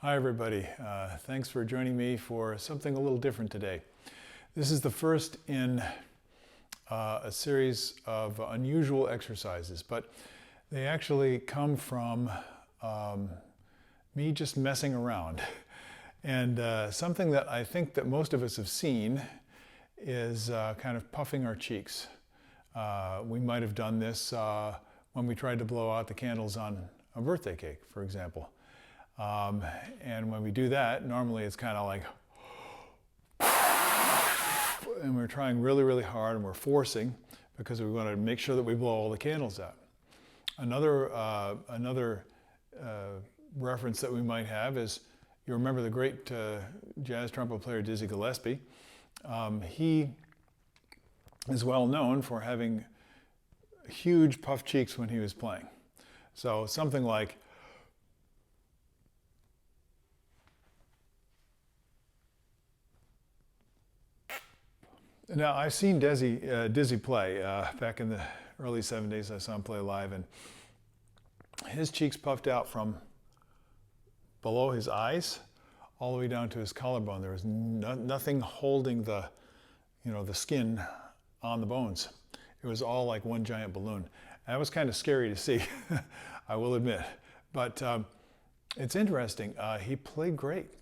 Hi everybody, thanks for joining me for something a little different today. This is the first in a series of unusual exercises, but they actually come from me just messing around. And something that I think that most of us have seen is kind of puffing our cheeks. We might have done this when we tried to blow out the candles on a birthday cake, for example. And when we do that, normally it's kind of like, and we're trying really, really hard and we're forcing because we want to make sure that we blow all the candles out. Another reference that we might have is, you remember the great jazz trumpet player Dizzy Gillespie. He is well known for having huge puffed cheeks when he was playing. So something like, now I've seen Dizzy play back in the early 70s. I saw him play live, and his cheeks puffed out from below his eyes all the way down to his collarbone. There was nothing holding the skin on the bones. It was all like one giant balloon. That was kind of scary to see, I will admit. But it's interesting. He played great.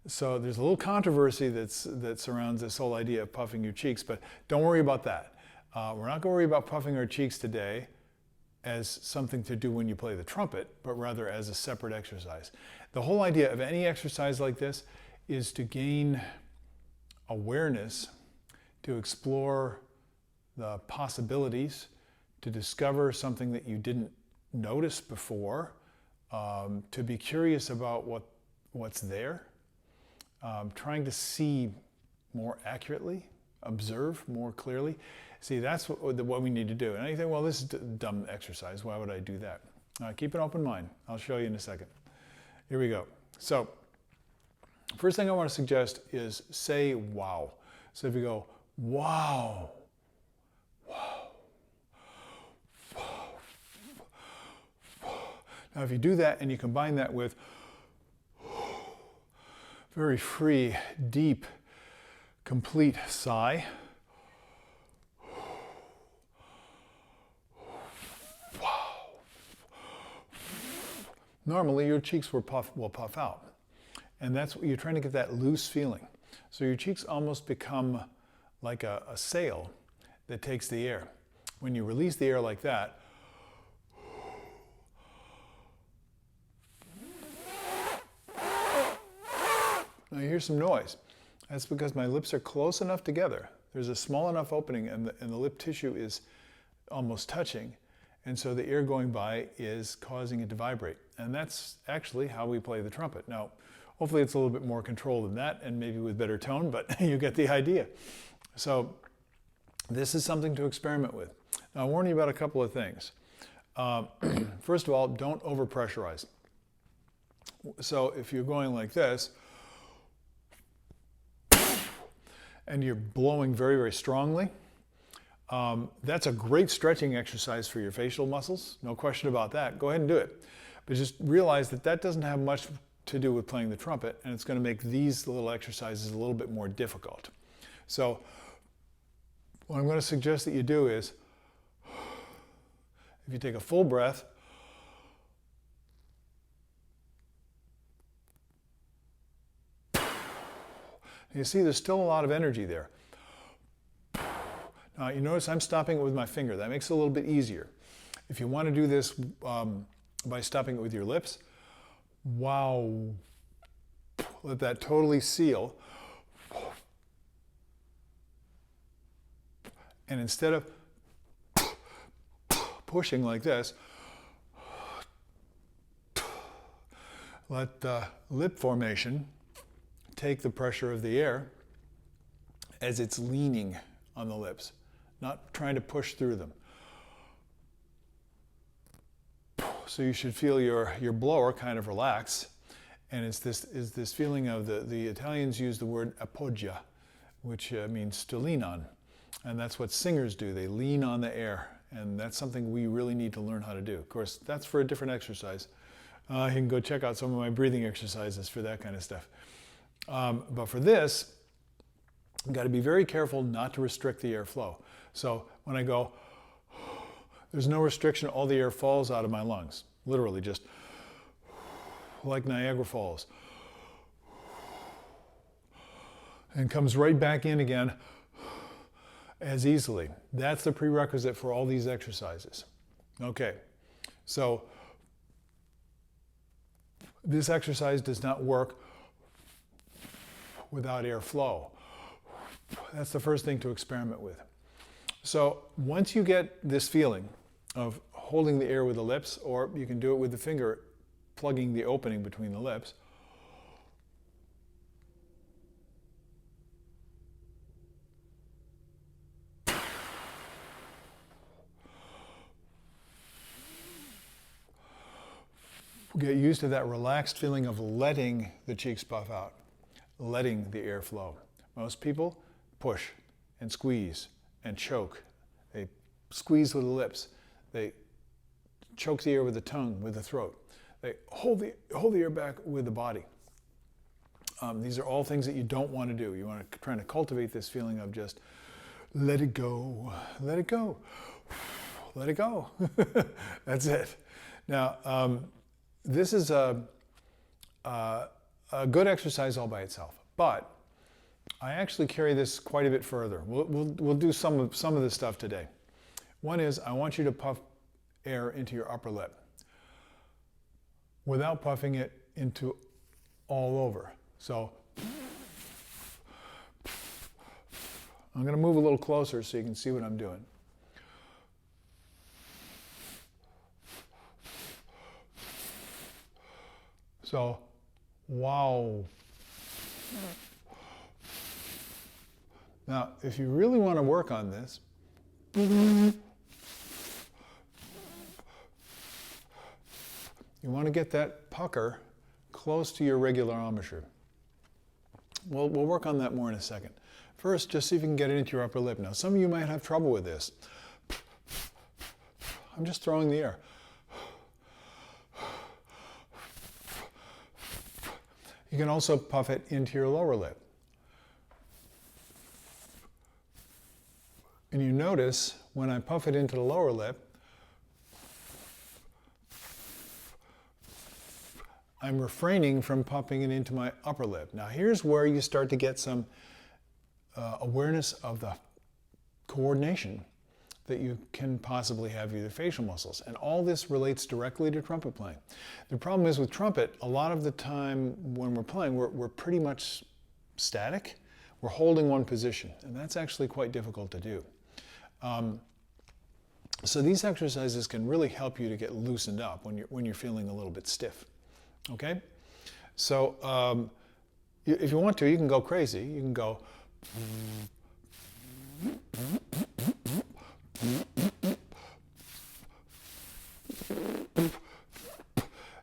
So there's a little controversy that surrounds this whole idea of puffing your cheeks, but don't worry about that. We're not going to worry about puffing our cheeks today as something to do when you play the trumpet, but rather as a separate exercise. The whole idea of any exercise like this is to gain awareness, to explore the possibilities, to discover something that you didn't notice before, to be curious about what's there, trying to see more accurately, observe more clearly. See, that's what we need to do. And you think, well, this is a dumb exercise. Why would I do that? Keep an open mind. I'll show you in a second. Here we go. So, first thing I want to suggest is say wow. So if you go, wow, wow, wow, wow. Now if you do that and you combine that with very free, deep, complete sigh. Normally your cheeks will puff out. And that's what you're trying to get, that loose feeling. So your cheeks almost become like a sail that takes the air. When you release the air like that, now you hear some noise. That's because my lips are close enough together. There's a small enough opening and the lip tissue is almost touching. And so the air going by is causing it to vibrate. And that's actually how we play the trumpet. Now, hopefully it's a little bit more controlled than that and maybe with better tone, but you get the idea. So this is something to experiment with. Now, I'll warn you about a couple of things. First of all, don't overpressurize. So if you're going like this, and you're blowing very, very strongly, that's a great stretching exercise for your facial muscles, no question about that. Go ahead and do it. But just realize that that doesn't have much to do with playing the trumpet, and it's going to make these little exercises a little bit more difficult. So what I'm going to suggest that you do is, if you take a full breath, you see there's still a lot of energy there. Now you notice I'm stopping it with my finger. That makes it a little bit easier. If you want to do this by stopping it with your lips, wow, let that totally seal. And instead of pushing like this, let the lip formation take the pressure of the air as it's leaning on the lips, not trying to push through them. So you should feel your blower kind of relax, and it's this feeling of the Italians use the word appoggia, which means to lean on, and that's what singers do. They lean on the air, and that's something we really need to learn how to do. Of course, that's for a different exercise. You can go check out some of my breathing exercises for that kind of stuff. But for this, you've got to be very careful not to restrict the airflow. So when I go, there's no restriction, all the air falls out of my lungs. Literally just like Niagara Falls. And comes right back in again as easily. That's the prerequisite for all these exercises. Okay, so this exercise does not work without airflow. That's the first thing to experiment with. So once you get this feeling of holding the air with the lips, or you can do it with the finger plugging the opening between the lips, get used to that relaxed feeling of letting the cheeks puff out, letting the air flow. Most people push and squeeze and choke. They squeeze with the lips. They choke the air with the tongue, with the throat. They hold the air back with the body. These are all things that you don't want to do. You want to try to cultivate this feeling of just let it go, let it go, let it go. That's it. Now, this is a good exercise all by itself, but I actually carry this quite a bit further. We'll do some of this stuff today. One is I want you to puff air into your upper lip without puffing it into all over. So I'm going to move a little closer so you can see what I'm doing. So, wow. Now, if you really want to work on this, you want to get that pucker close to your regular embouchure. We'll work on that more in a second. First, just see if you can get it into your upper lip. Now, some of you might have trouble with this. I'm just throwing the air. You can also puff it into your lower lip. And you notice when I puff it into the lower lip, I'm refraining from puffing it into my upper lip. Now here's where you start to get some awareness of the coordination that you can possibly have with your facial muscles. And all this relates directly to trumpet playing. The problem is with trumpet, a lot of the time when we're playing, we're pretty much static. We're holding one position, and that's actually quite difficult to do. So these exercises can really help you to get loosened up when you're feeling a little bit stiff. Okay? So if you want to, you can go crazy. You can go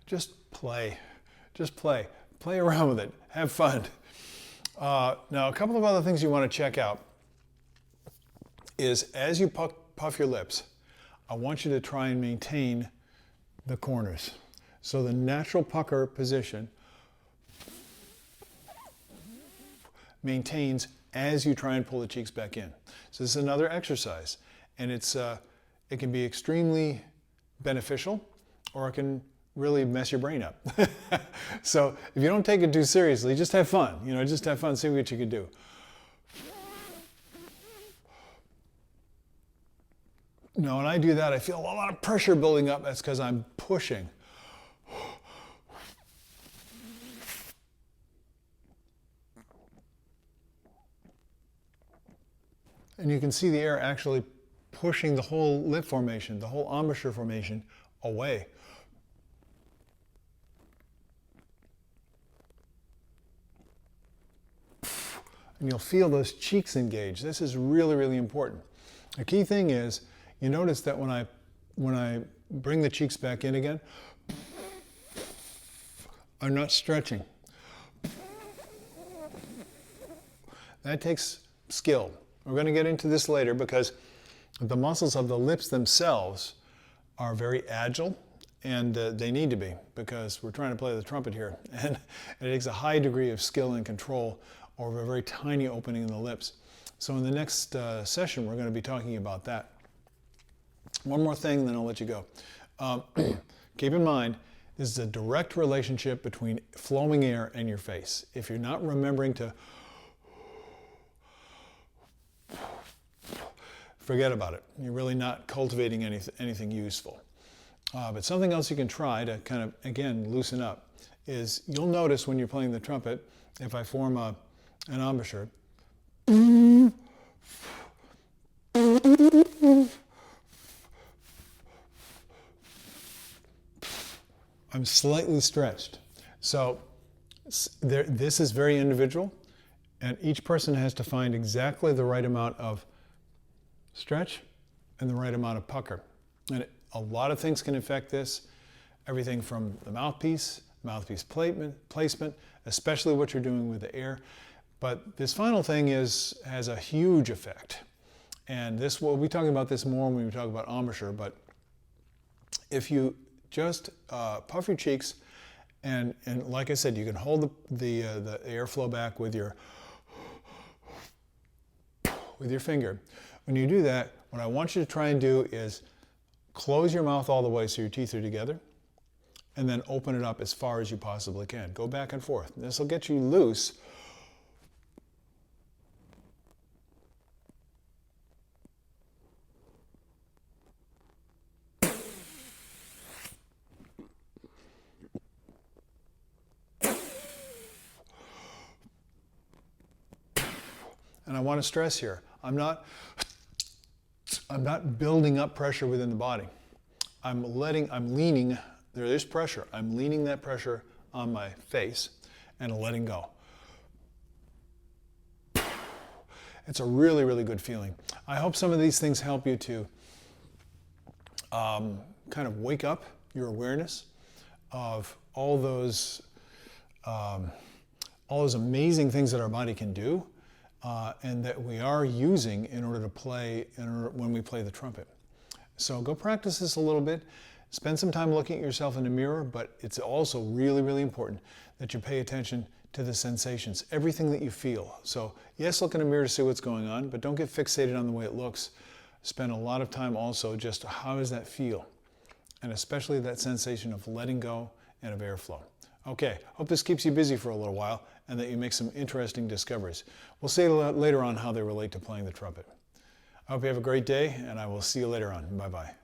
just play. Just play. Play around with it. Have fun. Now, a couple of other things you want to check out is as you puff your lips, I want you to try and maintain the corners. So the natural pucker position maintains as you try and pull the cheeks back in. So this is another exercise, and it can be extremely beneficial, or it can really mess your brain up. So if you don't take it too seriously, just have fun. Just have fun, see what you can do. Now, when I do that, I feel a lot of pressure building up. That's because I'm pushing. And you can see the air actually pushing the whole lip formation, the whole embouchure formation away. And you'll feel those cheeks engage. This is really, really important. The key thing is, you notice that when I bring the cheeks back in again, I'm not stretching. That takes skill. We're going to get into this later because the muscles of the lips themselves are very agile And they need to be, because we're trying to play the trumpet here. And it takes a high degree of skill and control over a very tiny opening in the lips. So in the next session, we're going to be talking about that. One more thing, then I'll let you go. Keep in mind, this is a direct relationship between flowing air and your face. If you're not remembering to, forget about it. You're really not cultivating anything useful. But something else you can try to kind of, again, loosen up is you'll notice when you're playing the trumpet, if I form an embouchure, I'm slightly stretched. So this is very individual, and each person has to find exactly the right amount of stretch and the right amount of pucker. And a lot of things can affect this, everything from the mouthpiece placement, especially what you're doing with the air. But this final thing has a huge effect. And we'll be talking about this more when we talk about embouchure, but if you just puff your cheeks, and like I said, you can hold the airflow back with your finger. When you do that, what I want you to try and do is close your mouth all the way so your teeth are together, and then open it up as far as you possibly can. Go back and forth. This will get you loose. And I want to stress here, I'm not building up pressure within the body. I'm leaning, there is pressure. I'm leaning that pressure on my face and letting go. It's a really, really good feeling. I hope some of these things help you to kind of wake up your awareness of all those amazing things that our body can do. And that we are using in order to play, when we play the trumpet. So go practice this a little bit. Spend some time looking at yourself in the mirror, but it's also really, really important that you pay attention to the sensations, everything that you feel. So yes, look in the mirror to see what's going on, but don't get fixated on the way it looks. Spend a lot of time also just how does that feel? And especially that sensation of letting go and of airflow. Okay, hope this keeps you busy for a little while and that you make some interesting discoveries. We'll see later on how they relate to playing the trumpet. I hope you have a great day, and I will see you later on. Bye-bye.